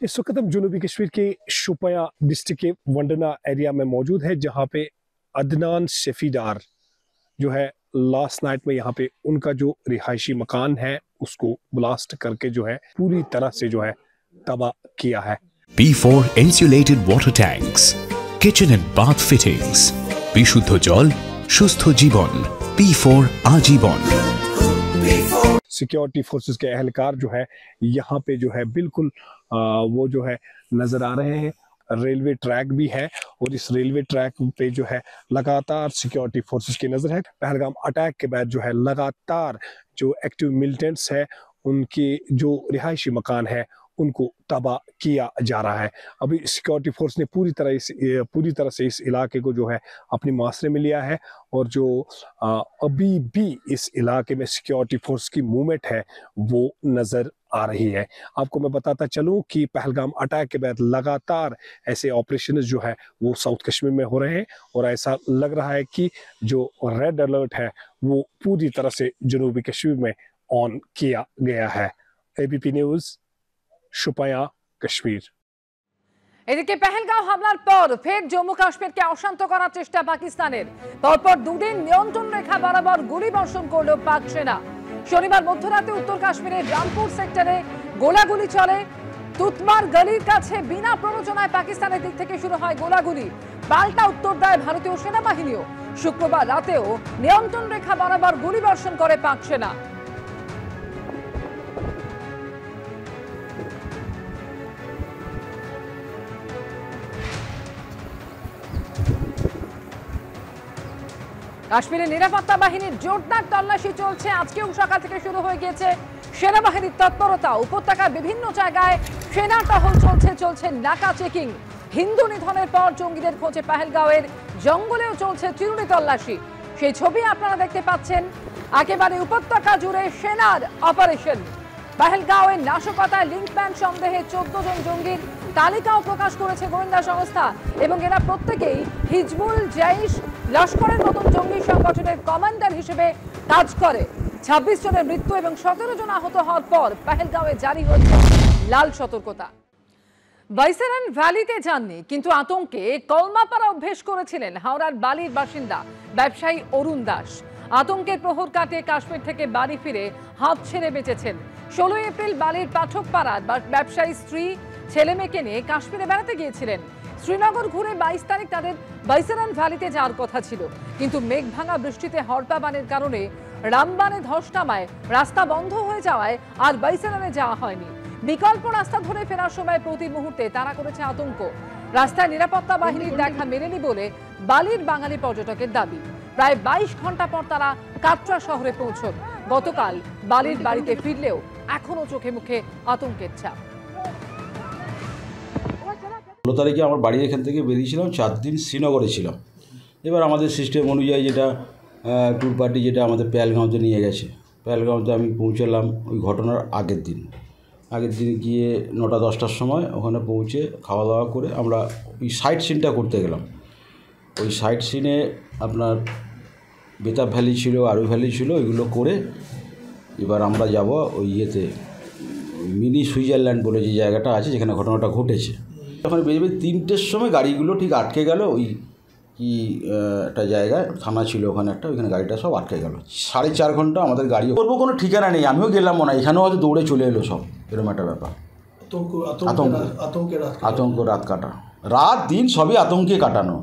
इस वक्त हम जनूबी कश्मीर के शोपियां डिस्ट्रिक्ट के वंडना एरिया में मौजूद है, जहां पे अदनान शेफीदार जो है लास्ट नाइट में यहाँ पे उनका जो रिहायशी मकान है उसको ब्लास्ट करके जो है पूरी तरह से जो है तबाह किया है। P4 insulated water tanks, kitchen and bath fittings, বিশুদ্ধ জল সুস্থ জীবন, P4 आजीवन। सिक्योरिटी फोर्सेस के एहलकार जो है यहाँ पे जो है बिल्कुल वो जो है नजर आ रहे हैं। रेलवे ट्रैक भी है और इस रेलवे ट्रैक पे जो है लगातार सिक्योरिटी फोर्सेस की नजर है। पहलगाम अटैक के बाद जो है लगातार जो एक्टिव मिलिटेंट्स है उनके जो रिहायशी मकान है उनको तबाह किया जा रहा है। अभी सिक्योरिटी फोर्स ने पूरी तरह से इस इलाके को जो है अपनी मुआसरे में लिया है और जो अभी भी इस इलाके में सिक्योरिटी फोर्स की मूवमेंट है वो नजर आ रही है। आपको मैं बताता चलूं कि पहलगाम अटैक के बाद लगातार ऐसे ऑपरेशन जो है वो साउथ कश्मीर में हो रहे हैं और ऐसा लग रहा है कि जो रेड अलर्ट है वो पूरी तरह से जनूबी कश्मीर में ऑन किया गया है। ABP news, Shopian, Kashmir. এদিকে পেহেলগাঁও হামলার পর ফের জম্মু কাশ্মীরকে অশান্ত করার চেষ্টা পাকিস্তানের। পরপর দুদিন নিয়ন্ত্রণ রেখা বরাবর গুলি বর্ষণ করল পাক সেনা। শনিবার মধ্যরাতে উত্তর কাশ্মীরের রামপুর সেক্টরে গোলাগুলি চলে। তুতমার গলির কাছে বিনা প্ররোচনায় পাকিস্তানের দিক থেকে শুরু হয় গোলাগুলি। পাল্টা উত্তর দেয় ভারতীয় সেনাবাহিনীও। শুক্রবার রাতেও নিয়ন্ত্রণ রেখা বরাবর গুলি বর্ষণ করে পাক সেনা। কাশ্মীরের নিরাপত্তা বাহিনীর জোরদার তল্লাশি চলছে। আজকেও সকাল থেকে শুরু হয়ে গিয়েছে সেনাবাহিনীর তৎপরতা। উপত্যকার বিভিন্ন জায়গায় সেনা টহল চলছে নাকা চেকিং। হিন্দু নিধনের পর জঙ্গিদের খোঁজে পেহেলগাঁওয়ের জঙ্গলেও চলছে চিরুনি তল্লাশি। সেই ছবি আপনারা দেখতে পাচ্ছেন। একেবারে উপত্যকা জুড়ে সেনার অপারেশন। পেহেলগাঁওয়ের নাশকতায় লিঙ্কম্যান সন্দেহে 14 জন জঙ্গির তালিকাও প্রকাশ করেছে গোয়েন্দা সংস্থা এবং এরা প্রত্যেকেই হিজবুল জাইশ লস্করের মতন জঙ্গি সংগঠনের কমান্ডার হিসেবে কাজ করে। 26 জনের মৃত্যু এবং 17 জন আহত হওয়ার পর পেহেলগাঁওয়ে জারি হয়েছে লাল সতর্কতা। বাইসারান ভ্যালিতে যাননি কিন্তু আতঙ্কে কলমাপাড়া অভ্যেস করেছিলেন হাওড়ার বালির বাসিন্দা ব্যবসায়ী অরুণ দাস। আতঙ্কের প্রহর কাটিয়ে কাশ্মীর থেকে বাড়ি ফিরে হাত ছেড়ে বেঁচেছেন। 16 এপ্রিল বালির পাঠকপাড়ার ব্যবসায়ী স্ত্রী ছেলে মেয়েকে নিয়ে কাশ্মীরে বেড়াতে গিয়েছিলেন। শ্রীনগর ঘুরে 22 তারিখ তাদের বাইসারান ভ্যালিতে যাওয়ার কথা ছিল, কিন্তু মেঘ ভাঙা বৃষ্টিতে হড়পাবানের কারণে রামবানে ধস নামায় রাস্তা বন্ধ হয়ে যাওয়ায় আর বাইসারানে যাওয়া হয়নি। বিকল্প রাস্তা ধরে ফেরার সময় প্রতি মুহূর্তে তারা করেছে আতঙ্ক। রাস্তায় নিরাপত্তা বাহিনীর দেখা মেলেনি বলে বালির বাঙালি পর্যটকের দাবি। প্রায় 22 ঘন্টা পর তারা কাটরা শহরে পৌঁছন। গতকাল বালির বাড়িতে ফিরলেও এখনো চোখে মুখে আতঙ্কের ছাপ। 16 তারিখে আমার বাড়ি এখান থেকে বেরিয়েছিলাম, 4 দিন শ্রীনগরে ছিলাম। এবার আমাদের সিস্টেম অনুযায়ী যেটা ট্যুর পার্টি যেটা আমাদের পেহেলগাঁওতে নিয়ে গেছে, পেহেলগাঁওতে আমি পৌঁছালাম ওই ঘটনার আগের দিন গিয়ে 9টা-10টার সময় ওখানে পৌঁছে খাওয়া দাওয়া করে আমরা ওই সাইট সিনটা করতে গেলাম। ওই সাইট সিনে আপনার বেতাব ভ্যালি ছিল, আরু ভ্যালি ছিল, এগুলো করে এবার আমরা যাব ওই মিনি সুইজারল্যান্ড বলে যে জায়গাটা আছে যেখানে ঘটনাটা ঘটেছে। ওখানে বেরোবে 3টের সময় গাড়িগুলো ঠিক আটকে গেল। ওই কি একটা জায়গায় থানা ছিল ওখানে একটা, ওইখানে গাড়িটা সব আটকে গেল। 4.5 ঘন্টা আমাদের গাড়ি করবো, কোনো ঠিকানা নেই। আমিও গেলাম না, এখানেও হয়তো দৌড়ে চলে এলো সব, এরকম একটা ব্যাপার। আতঙ্ক রাত কাটা, রাত দিন সবই আতঙ্কে কাটানো।